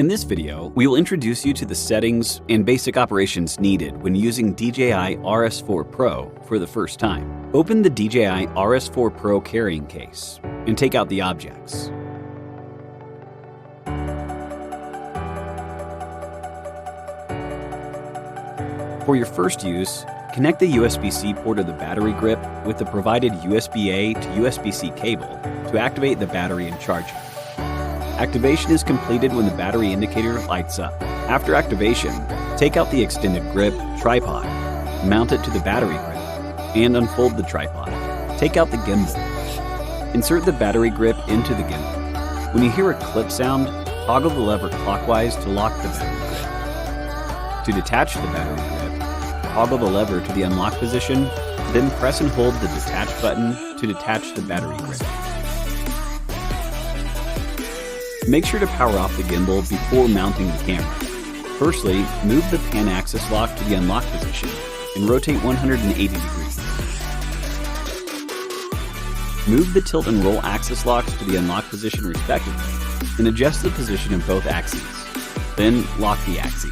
In this video, we will introduce you to the settings and basic operations needed when using DJI RS4 Pro for the first time. Open the DJI RS4 Pro carrying case and take out the objects. For your first use, connect the USB-C port of the battery grip with the provided USB-A to USB-C cable to activate the battery and charge it. Activation is completed when the battery indicator lights up. After activation, take out the extended grip tripod, mount it to the battery grip, and unfold the tripod. Take out the gimbal. Insert the battery grip into the gimbal. When you hear a clip sound, toggle the lever clockwise to lock the battery grip. To detach the battery grip, toggle the lever to the unlock position, then press and hold the detach button to detach the battery grip. Make sure to power off the gimbal before mounting the camera. Firstly, move the pan axis lock to the unlock position and rotate 180 degrees. Move the tilt and roll axis locks to the unlock position respectively and adjust the position of both axes. Then lock the axes.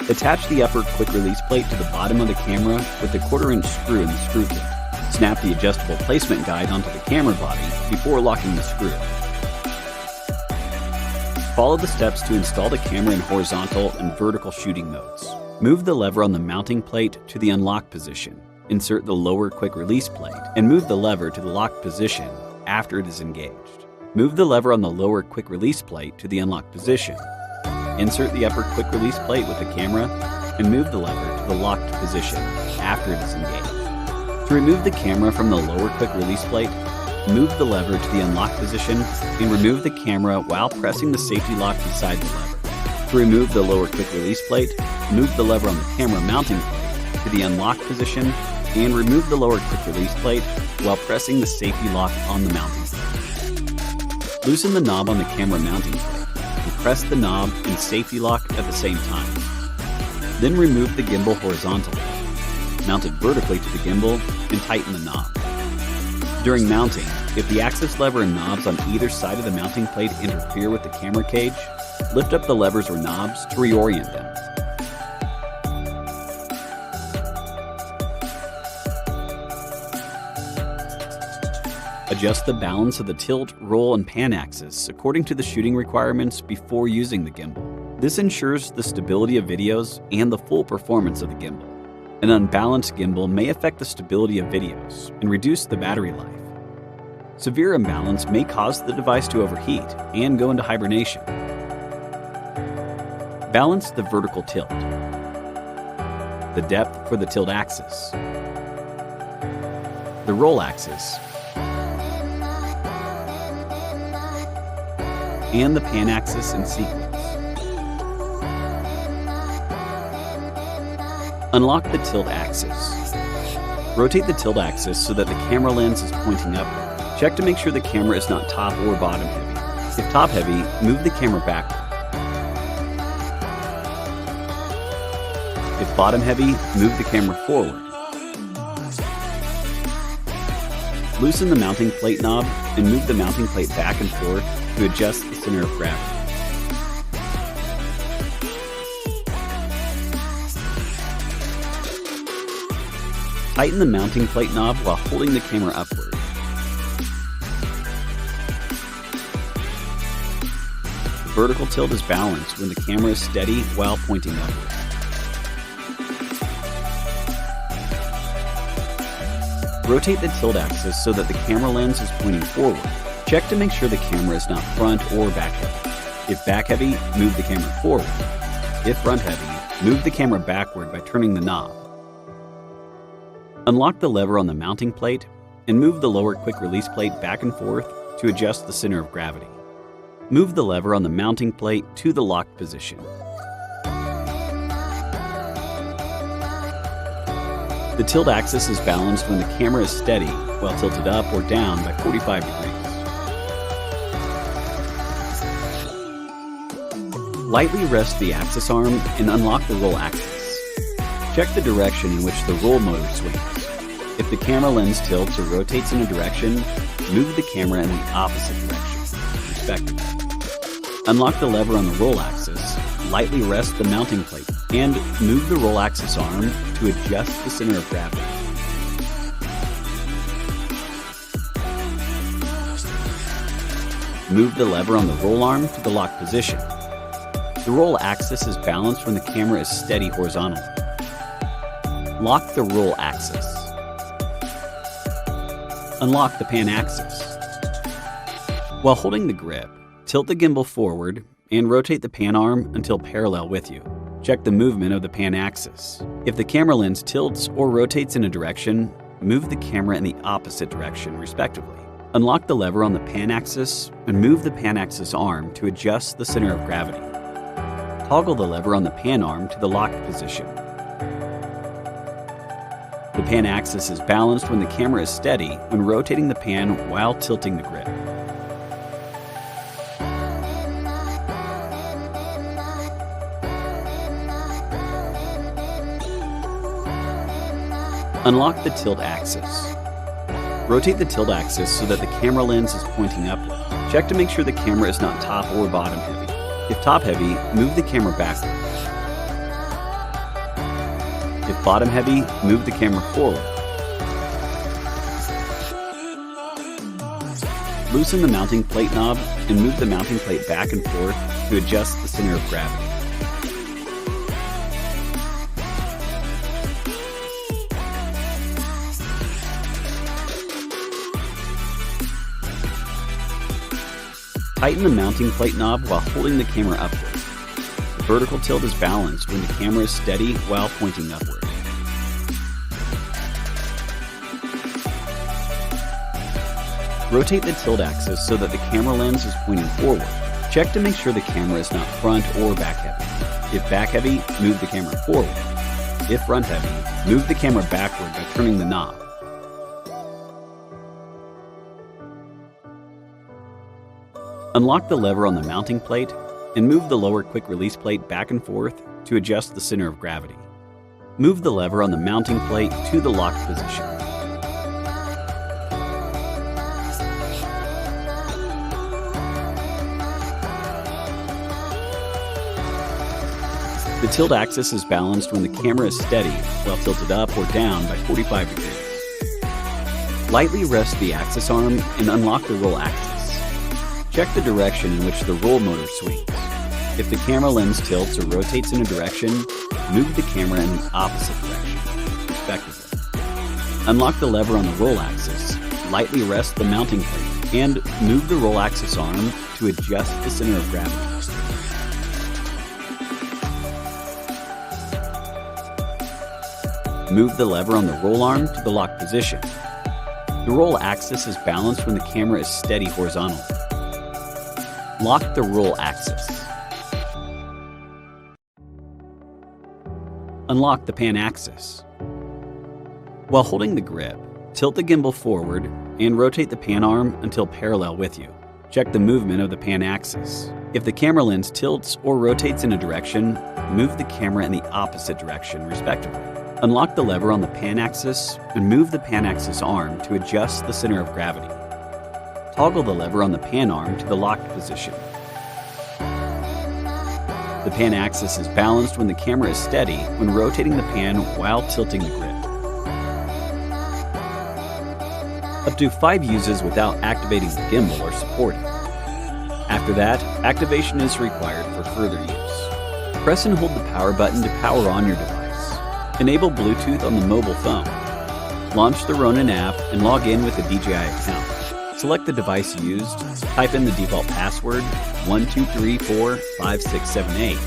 Attach the upper quick release plate to the bottom of the camera with the 1/4-inch screw in the screw kit. Snap the adjustable placement guide onto the camera body before locking the screw. Follow the steps to install the camera in horizontal and vertical shooting modes. Move the lever on the mounting plate to the unlock position. Insert the lower quick release plate and move the lever to the locked position after it is engaged. Move the lever on the lower quick release plate to the unlock position. Insert the upper quick release plate with the camera and move the lever to the locked position after it is engaged. To remove the camera from the lower quick release plate, move the lever to the unlock position and remove the camera while pressing the safety lock beside the lever. To remove the lower quick release plate, move the lever on the camera mounting plate to the unlock position and remove the lower quick release plate while pressing the safety lock on the mounting plate. Loosen the knob on the camera mounting plate and press the knob and safety lock at the same time. Then remove the gimbal horizontally. Mount it vertically to the gimbal and tighten the knob. During mounting, if the axis lever and knobs on either side of the mounting plate interfere with the camera cage, lift up the levers or knobs to reorient them. Adjust the balance of the tilt, roll, and pan axis according to the shooting requirements before using the gimbal. This ensures the stability of videos and the full performance of the gimbal. An unbalanced gimbal may affect the stability of videos and reduce the battery life. Severe imbalance may cause the device to overheat and go into hibernation. Balance the vertical tilt, the depth for the tilt axis, the roll axis, and the pan axis in sequence. Unlock the tilt axis. Rotate the tilt axis so that the camera lens is pointing upward. Check to make sure the camera is not top or bottom heavy. If top heavy, move the camera backward. If bottom heavy, move the camera forward. Loosen the mounting plate knob and move the mounting plate back and forth to adjust the center of gravity. Tighten the mounting plate knob while holding the camera upward. The vertical tilt is balanced when the camera is steady while pointing upward. Rotate the tilt axis so that the camera lens is pointing forward. Check to make sure the camera is not front or back heavy. If back heavy, move the camera forward. If front heavy, move the camera backward by turning the knob. Unlock the lever on the mounting plate and move the lower quick release plate back and forth to adjust the center of gravity. Move the lever on the mounting plate to the locked position. The tilt axis is balanced when the camera is steady while tilted up or down by 45 degrees. Lightly rest the axis arm and unlock the roll axis. Check the direction in which the roll motor swings. If the camera lens tilts or rotates in a direction, move the camera in the opposite direction, respectively. Unlock the lever on the roll axis, lightly rest the mounting plate, and move the roll axis arm to adjust the center of gravity. Move the lever on the roll arm to the lock position. The roll axis is balanced when the camera is steady horizontally. Lock the roll axis. Unlock the pan axis. While holding the grip, tilt the gimbal forward and rotate the pan arm until parallel with you. Check the movement of the pan axis. If the camera lens tilts or rotates in a direction, move the camera in the opposite direction, respectively. Unlock the lever on the pan axis and move the pan axis arm to adjust the center of gravity. Toggle the lever on the pan arm to the locked position. The pan axis is balanced when the camera is steady when rotating the pan while tilting the grip. Unlock the tilt axis. Rotate the tilt axis so that the camera lens is pointing upward. Check to make sure the camera is not top or bottom heavy. If top heavy, move the camera backward. If bottom heavy, move the camera forward. Loosen the mounting plate knob and move the mounting plate back and forth to adjust the center of gravity. Tighten the mounting plate knob while holding the camera upward. The vertical tilt is balanced when the camera is steady while pointing upward. Rotate the tilt axis so that the camera lens is pointing forward. Check to make sure the camera is not front or back heavy. If back heavy, move the camera forward. If front heavy, move the camera backward by turning the knob. Unlock the lever on the mounting plate and move the lower quick release plate back and forth to adjust the center of gravity. Move the lever on the mounting plate to the locked position. The tilt axis is balanced when the camera is steady while tilted up or down by 45 degrees. Lightly rest the axis arm and unlock the roll axis. Check the direction in which the roll motor swings. If the camera lens tilts or rotates in a direction, move the camera in the opposite direction, respectively. Unlock the lever on the roll axis, lightly rest the mounting plate, and move the roll axis arm to adjust the center of gravity. Move the lever on the roll arm to the lock position. The roll axis is balanced when the camera is steady horizontally. Lock the roll axis. Unlock the pan axis. While holding the grip, tilt the gimbal forward and rotate the pan arm until parallel with you. Check the movement of the pan axis. If the camera lens tilts or rotates in a direction, move the camera in the opposite direction, respectively. Unlock the lever on the pan axis and move the pan axis arm to adjust the center of gravity. Toggle the lever on the pan arm to the locked position. The pan axis is balanced when the camera is steady when rotating the pan while tilting the grip. Up to 5 uses without activating the gimbal are supported. After that, activation is required for further use. Press and hold the power button to power on your device. Enable Bluetooth on the mobile phone. Launch the Ronin app and log in with a DJI account. Select the device used, type in the default password 12345678,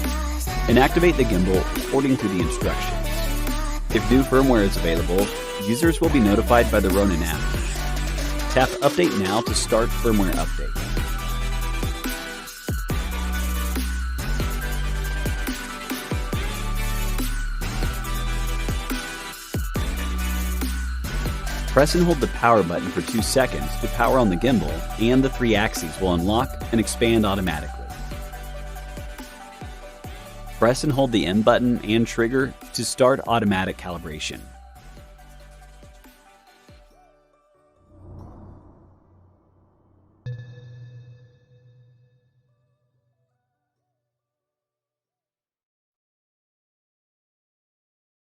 and activate the gimbal according to the instructions. If new firmware is available, users will be notified by the Ronin app. Tap Update Now to start firmware update. Press and hold the power button for 2 seconds to power on the gimbal, and the 3 axes will unlock and expand automatically. Press and hold the M button and trigger to start automatic calibration.